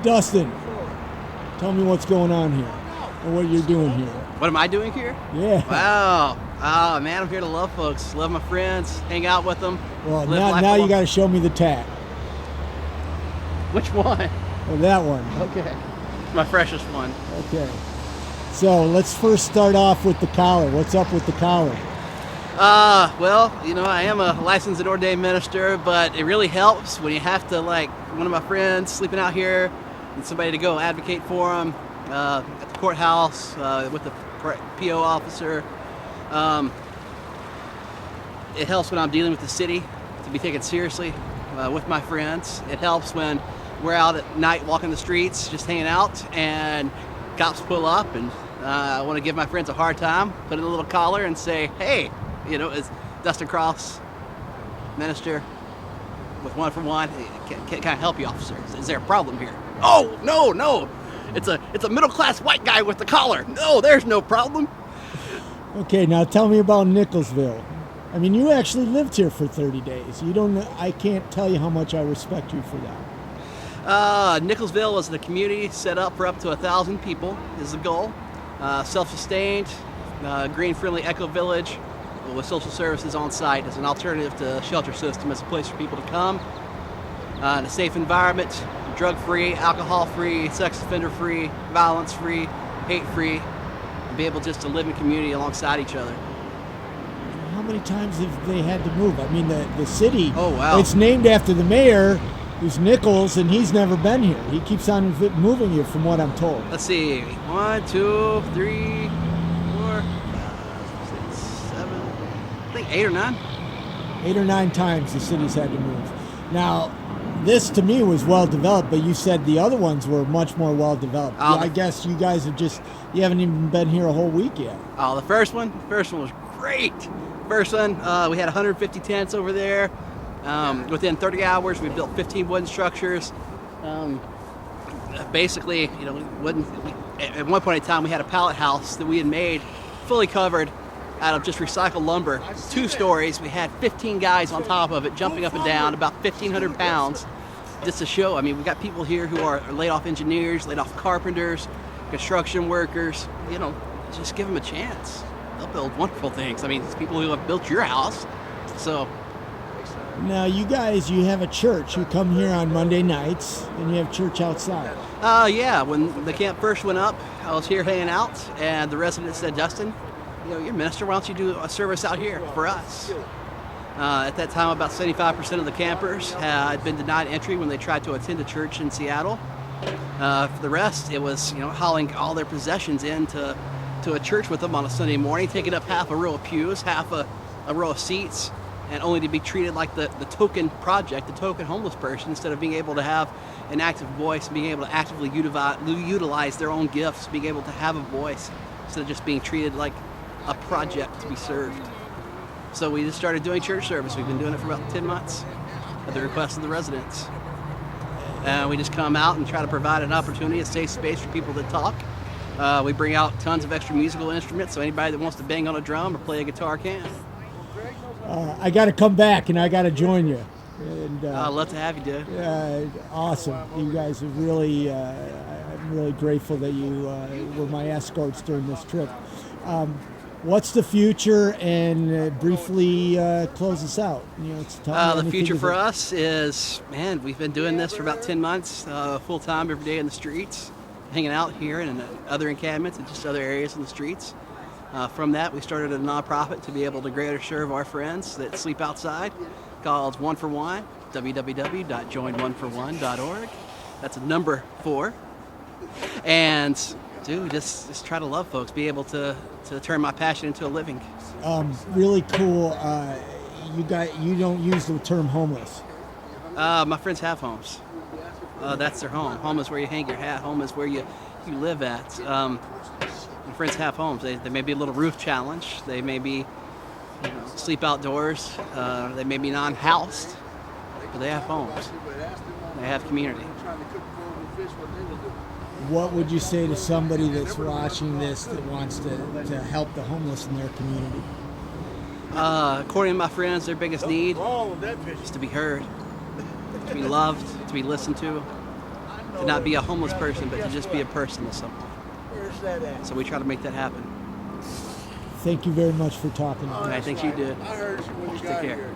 Dustin, tell me what's going on here and what you're doing here. What am I doing here? Yeah. Wow. Oh, man, I'm here to love folks, love my friends, hang out with them. Well, now you got to show me the tag. Which one? Oh, that one. Okay. My freshest one. Okay. So let's first start off with the collar. What's up with the collar? Well, I am a licensed and ordained minister, but it really helps when you have to, like, one of my friends sleeping out here and somebody to go advocate for them at the courthouse with the PO officer. It helps when I'm dealing with the city to be taken seriously with my friends. It helps when we're out at night walking the streets, just hanging out, and cops pull up and I want to give my friends a hard time, put in a little collar and say, hey, is Dustin Cross, minister with One for One. Can I help you, officer? Is there a problem here? Oh, no. It's a middle-class white guy with the collar. No, there's no problem. Okay, now tell me about Nickelsville. I mean, you actually lived here for 30 days. I can't tell you how much I respect you for that. Nickelsville was the community set up for up to 1,000 people is the goal. Self-sustained, green-friendly eco-village with social services on site as an alternative to shelter system, as a place for people to come in a safe environment, drug-free, alcohol-free, sex offender-free, violence-free, hate-free, and be able just to live in community alongside each other. How many times have they had to move? I mean, the city, oh, wow. It's named after the mayor, who's Nichols, and he's never been here. He keeps on moving here, from what I'm told. Let's see, 1, 2, 3, 4, 5, 6, 7, I think 8 or 9. 8 or 9 times the city's had to move. Now, this to me was well developed, but you said the other ones were much more well developed. I guess you guys you haven't even been here a whole week yet. Oh, the first one was great. First one, we had 150 tents over there. Within 30 hours, we built 15 wooden structures. Basically, at one point in time, we had a pallet house that we had made fully covered out of just recycled lumber, 2 stories. We had 15 guys on top of it, jumping up and down, about 1,500 pounds, just to show. I mean, we got people here who are laid off engineers, laid off carpenters, construction workers. Just give them a chance. They'll build wonderful things. I mean, it's people who have built your house. So now you have a church. You come here on Monday nights and you have church outside. Yeah, when the camp first went up, I was here hanging out, and the resident said, Dustin, you're a minister, why don't you do a service out here for us? At that time, about 75% of the campers had been denied entry when they tried to attend a church in Seattle. For the rest, it was hauling all their possessions into a church with them on a Sunday morning, taking up half a row of pews, half a row of seats, and only to be treated like the token project, the token homeless person, instead of being able to have an active voice, being able to actively utilize their own gifts, being able to have a voice, instead of just being treated like a project to be served. So we just started doing church service. We've been doing it for about 10 months at the request of the residents. We just come out and try to provide an opportunity, a safe space for people to talk. We bring out tons of extra musical instruments, so anybody that wants to bang on a drum or play a guitar can. I got to come back and I got to join you. And, I'd love to have you, dude. Awesome. You guys are really, I'm really grateful that you were my escorts during this trip. What's the future, and briefly close us out? The future for us is, man, we've been doing this for about 10 months, full time every day in the streets, hanging out here and in other encampments and just other areas in the streets. From that, we started a nonprofit to be able to greater serve our friends that sleep outside, called One for One, www.joinoneforone.org. That's a number 4. And dude, just try to love folks, be able to turn my passion into a living. Really cool. You don't use the term homeless. My friends have homes. That's their home. Home is where you hang your hat. Home is where you live at. My friends have homes. They may be a little roof challenged. They may be sleep outdoors. They may be non-housed, but they have homes. They have community. What would you say to somebody that's watching this that wants to help the homeless in their community? According to my friends, their biggest need is to be heard, to be loved, to be listened to to not be a homeless person, but to just be a person to someone. Where's that at? So we try to make that happen. Thank you very much for talking. I think you did. I heard you when you Take got care. here.